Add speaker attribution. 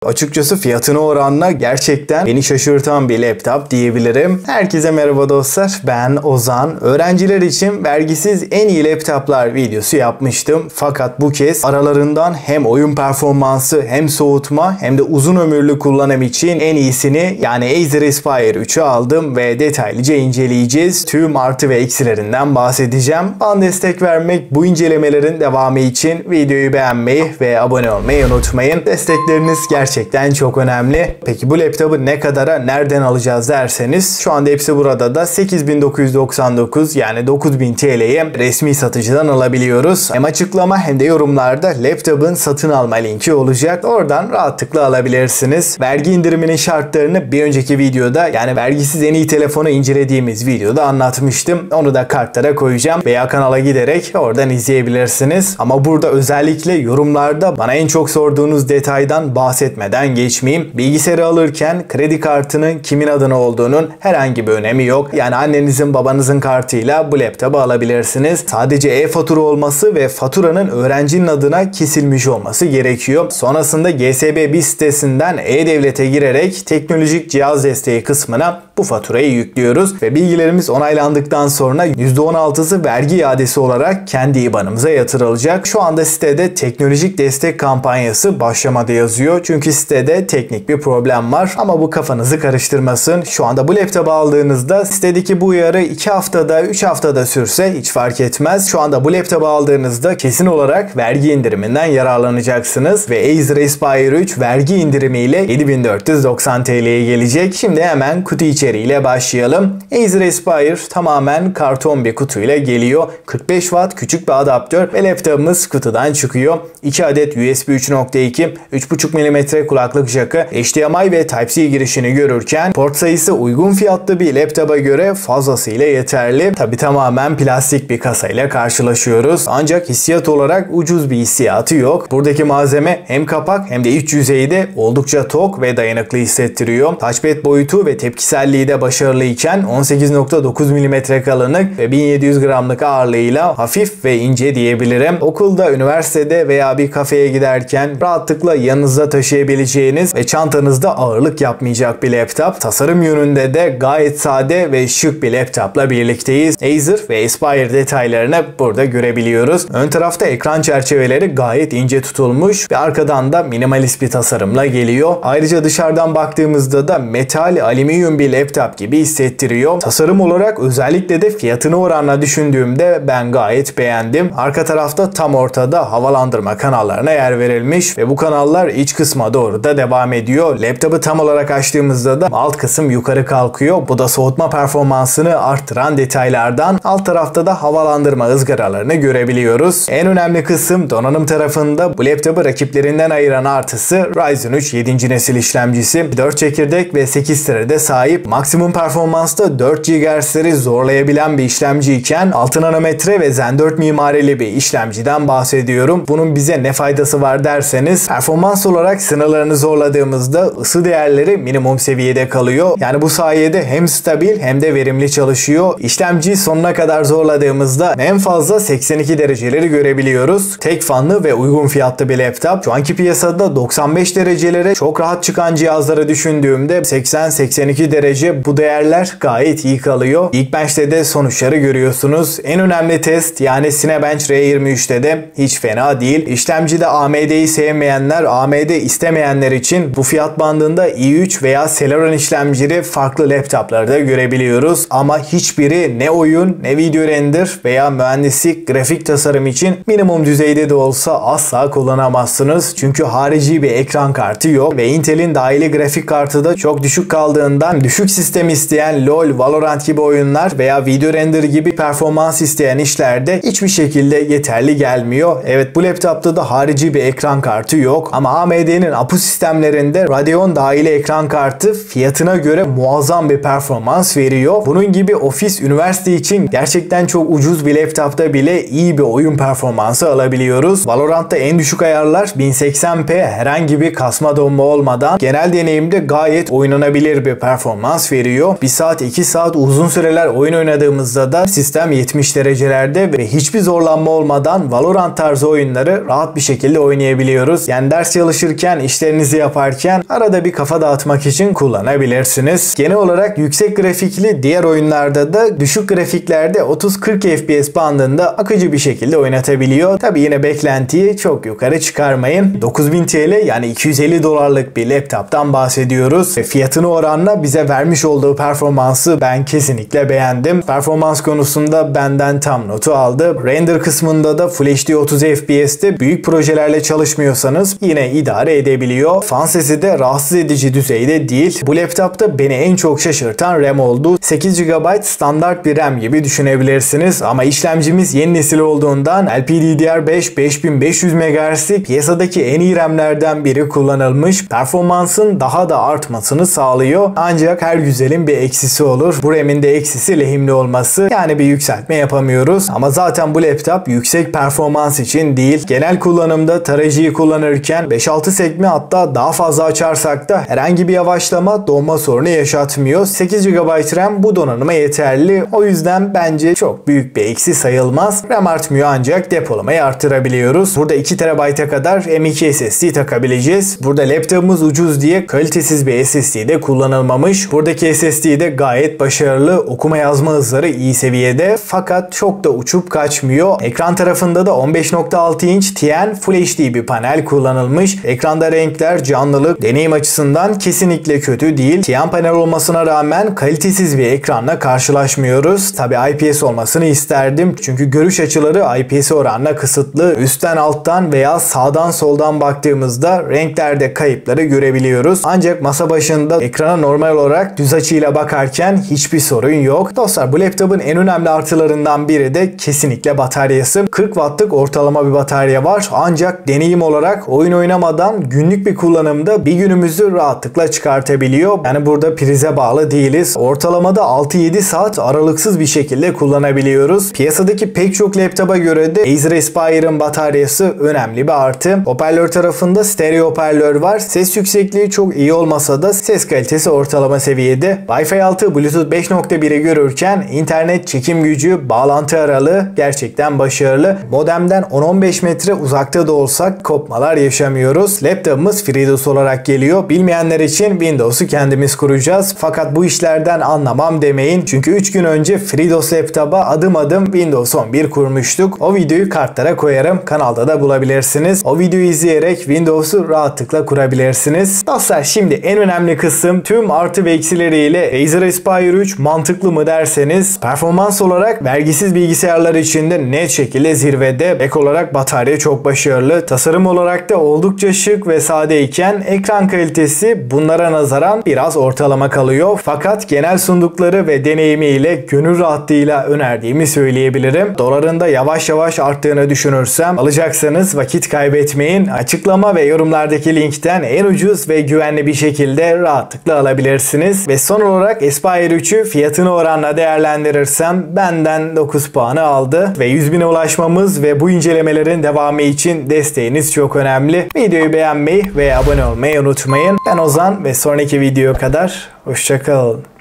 Speaker 1: Açıkçası fiyatına oranla gerçekten beni şaşırtan bir laptop diyebilirim. Herkese merhaba dostlar, ben Ozan. Öğrenciler için vergisiz en iyi laptoplar videosu yapmıştım. Fakat bu kez aralarından hem oyun performansı hem soğutma hem de uzun ömürlü kullanım için en iyisini yani Acer Aspire 3'ü aldım ve detaylıca inceleyeceğiz. Tüm artı ve eksilerinden bahsedeceğim. Bana destek vermek, bu incelemelerin devamı için videoyu beğenmeyi ve abone olmayı unutmayın. Destekleriniz gerçekten çok önemli. Peki bu laptopu ne kadara, nereden alacağız derseniz şu anda hepsi burada da 8999 yani 9000 TL'ye resmi satıcıdan alabiliyoruz. Hem açıklama hem de yorumlarda laptopun satın alma linki olacak. Oradan rahatlıkla alabilirsiniz. Vergi indiriminin şartlarını bir önceki videoda yani vergisiz en iyi telefonu incelediğimiz videoda anlatmıştım. Onu da kartlara koyacağım veya kanala giderek oradan izleyebilirsiniz. Ama burada özellikle yorumlarda bana en çok sorduğunuz detaydan bahsetmeden geçmeyeyim. Bilgisayarı alırken kredi kartının kimin adına olduğunun herhangi bir önemi yok. Yani annenizin babanızın kartıyla bu laptopu alabilirsiniz. Sadece e-fatura olması ve faturanın öğrencinin adına kesilmiş olması gerekiyor. Sonrasında GSB BİS sitesinden e-devlete girerek teknolojik cihaz desteği kısmına bu faturayı yüklüyoruz ve bilgilerimiz onaylandıktan sonra %16'sı vergi iadesi olarak kendi IBAN'ımıza yatırılacak. Şu anda sitede teknolojik destek kampanyası başlamadı yazıyor. Çünkü sitede teknik bir problem var ama bu kafanızı karıştırmasın. Şu anda bu laptopu aldığınızda sitedeki bu uyarı 2 haftada 3 haftada sürse hiç fark etmez. Şu anda bu laptopu aldığınızda kesin olarak vergi indiriminden yararlanacaksınız ve Acer Aspire 3 vergi indirimiyle 7490 TL'ye gelecek. Şimdi hemen kutu içeriğiyle başlayalım. Acer Aspire tamamen karton bir kutuyla geliyor. 45 Watt küçük bir adaptör ve laptopumuz kutudan çıkıyor. 2 adet USB 3.2, 3.5 mm kulaklık jackı, HDMI ve Type-C girişini görürken port sayısı uygun fiyatlı bir laptopa göre fazlasıyla yeterli. Tabi tamamen plastik bir kasayla karşılaşıyoruz. Ancak hissiyat olarak ucuz bir hissiyatı yok. Buradaki malzeme hem kapak hem de iç yüzeyde oldukça tok ve dayanıklı hissettiriyor. Touchpad boyutu ve tepkiselliği de başarılıyken 18.9 mm kalınlık ve 1700 gramlık ağırlığıyla hafif ve ince diyebilirim. Okulda, üniversitede veya bir kafeye giderken rahatlıkla yanınızda taşıyabileceğiniz ve çantanızda ağırlık yapmayacak bir laptop. Tasarım yönünde de gayet sade ve şık bir laptopla birlikteyiz. Acer ve Aspire detaylarını burada görebiliyoruz. Ön tarafta ekran çerçeveleri gayet ince tutulmuş ve arkadan da minimalist bir tasarımla geliyor. Ayrıca dışarıdan baktığımızda da metal, alüminyum bir laptop gibi hissettiriyor. Tasarım olarak özellikle de fiyatını oranla düşündüğümde ben gayet beğendim. Arka tarafta tam ortada havalandırma kanallarına yer verilmiş ve bu kanallar iç kısma doğru da devam ediyor. Laptopu tam olarak açtığımızda da alt kısım yukarı kalkıyor. Bu da soğutma performansını arttıran detaylardan. Alt tarafta da havalandırma ızgaralarını görebiliyoruz. En önemli kısım donanım tarafında bu laptopu rakiplerinden ayıran artısı Ryzen 3 7. nesil işlemcisi. 4 çekirdek ve 8 thread'e sahip, maksimum performansta 4 GHz'leri zorlayabilen bir işlemci iken 6 nanometre ve Zen 4 mimarili bir işlemciden bahsediyorum. Bunun bize ne faydası var derseniz, performans olarak sınırlarını zorladığımızda ısı değerleri minimum seviyede kalıyor. Yani bu sayede hem stabil hem de verimli çalışıyor. İşlemciyi sonuna kadar zorladığımızda en fazla 82 dereceleri görebiliyoruz. Tek fanlı ve uygun fiyatlı bir laptop. Şu anki piyasada 95 derecelere çok rahat çıkan cihazları düşündüğümde 80-82 derece bu değerler gayet iyi kalıyor. Geekbench'te de sonuçları görüyorsunuz. En önemli test yani Cinebench R23'te de hiç fena değil. İşlemcide AMD'yi sevmeyenler, AMD istemeyenler için bu fiyat bandında i3 veya Celeron işlemcili farklı laptopları da görebiliyoruz. Ama hiçbiri ne oyun, ne video render veya mühendislik, grafik tasarım için minimum düzeyde de olsa asla kullanamazsınız. Çünkü harici bir ekran kartı yok ve Intel'in dahili grafik kartı da çok düşük kaldığından düşük sistem isteyen LoL, Valorant gibi oyunlar veya video render gibi performans isteyen işlerde hiçbir şekilde yeterli gelmiyor. Evet, bu laptopta da harici bir ekran kartı yok ama AMD'nin APU sistemlerinde Radeon dahili ekran kartı fiyatına göre muazzam bir performans veriyor. Bunun gibi ofis, üniversite için gerçekten çok ucuz bir laptopta bile iyi bir oyun performansı alabiliyoruz. Valorant'ta en düşük ayarlar 1080p herhangi bir kasma donma olmadan genel deneyimde gayet oynanabilir bir performans performans veriyor. 1 saat 2 saat uzun süreler oyun oynadığımızda da sistem 70 derecelerde ve hiçbir zorlanma olmadan Valorant tarzı oyunları rahat bir şekilde oynayabiliyoruz. Yani ders çalışırken, işlerinizi yaparken arada bir kafa dağıtmak için kullanabilirsiniz. Genel olarak yüksek grafikli diğer oyunlarda da düşük grafiklerde 30-40 FPS bandında akıcı bir şekilde oynatabiliyor. Tabi yine beklentiyi çok yukarı çıkarmayın. 9000 TL yani 250 dolarlık bir laptoptan bahsediyoruz ve fiyatını oranla bize vermiş olduğu performansı ben kesinlikle beğendim. Performans konusunda benden tam notu aldı. Render kısmında da Full HD 30 FPS'te büyük projelerle çalışmıyorsanız yine idare edebiliyor. Fan sesi de rahatsız edici düzeyde değil. Bu laptopta beni en çok şaşırtan RAM oldu. 8 GB standart bir RAM gibi düşünebilirsiniz ama işlemcimiz yeni nesil olduğundan LPDDR5 5500 MHz'lik piyasadaki en iyi RAM'lerden biri kullanılmış. Performansın daha da artmasını sağlıyor. Ancak her güzelin bir eksisi olur. Bu RAM'in de eksisi lehimli olması. Yani bir yükseltme yapamıyoruz. Ama zaten bu laptop yüksek performans için değil. Genel kullanımda tarayıcıyı kullanırken 5-6 sekme hatta daha fazla açarsak da herhangi bir yavaşlama, donma sorunu yaşatmıyor. 8 GB RAM bu donanıma yeterli. O yüzden bence çok büyük bir eksi sayılmaz. RAM artmıyor ancak depolamayı arttırabiliyoruz. Burada 2 TB'a kadar M.2 SSD takabileceğiz. Burada laptopumuz ucuz diye kalitesiz bir SSD de kullanılmamış. Buradaki SSD de gayet başarılı. Okuma yazma hızları iyi seviyede. Fakat çok da uçup kaçmıyor. Ekran tarafında da 15.6 inç TN Full HD bir panel kullanılmış. Ekranda renkler, canlılık, deneyim açısından kesinlikle kötü değil. TN panel olmasına rağmen kalitesiz bir ekranla karşılaşmıyoruz. Tabi IPS olmasını isterdim. Çünkü görüş açıları IPS oranla kısıtlı. Üstten alttan veya sağdan soldan baktığımızda renklerde kayıpları görebiliyoruz. Ancak masa başında ekrana normal olarak düz açıyla bakarken hiçbir sorun yok. Dostlar bu laptopun en önemli artılarından biri de kesinlikle bataryası. 40 wattlık ortalama bir batarya var. Ancak deneyim olarak oyun oynamadan günlük bir kullanımda bir günümüzü rahatlıkla çıkartabiliyor. Yani burada prize bağlı değiliz. Ortalamada 6-7 saat aralıksız bir şekilde kullanabiliyoruz. Piyasadaki pek çok laptopa göre de Acer Aspire'ın bataryası önemli bir artı. Hoparlör tarafında stereo hoparlör var. Ses yüksekliği çok iyi olmasa da ses kalitesi ortalama seviyede. Wi-Fi 6 Bluetooth 5.1'i görürken internet çekim gücü, bağlantı aralığı gerçekten başarılı. Modemden 10-15 metre uzakta da olsak kopmalar yaşamıyoruz. Laptopumuz FreeDOS olarak geliyor. Bilmeyenler için Windows'u kendimiz kuracağız. Fakat bu işlerden anlamam demeyin. Çünkü 3 gün önce FreeDOS laptopa adım adım Windows 11 kurmuştuk. O videoyu kartlara koyarım. Kanalda da bulabilirsiniz. O videoyu izleyerek Windows'u rahatlıkla kurabilirsiniz. Dostlar şimdi en önemli kısım tüm artı ve eksileriyle Acer Aspire 3 mantıklı mı derseniz performans olarak vergisiz bilgisayarlar içinde net şekilde zirvede. Ek olarak batarya çok başarılı. Tasarım olarak da oldukça şık ve sadeyken ekran kalitesi bunlara nazaran biraz ortalama kalıyor. Fakat genel sundukları ve deneyimiyle gönül rahatlığıyla önerdiğimi söyleyebilirim. Doların da yavaş yavaş arttığını düşünürsem alacaksanız vakit kaybetmeyin. Açıklama ve yorumlardaki linkten en ucuz ve güvenli bir şekilde rahatlıkla alabilirsiniz. Ve son olarak Aspire 3'ü fiyatını oranla değerlendirirsem benden 9 puanı aldı. Ve 100.000'e ulaşmamız ve bu incelemelerin devamı için desteğiniz çok önemli. Videoyu beğenmeyi ve abone olmayı unutmayın. Ben Ozan ve sonraki videoya kadar hoşça kalın.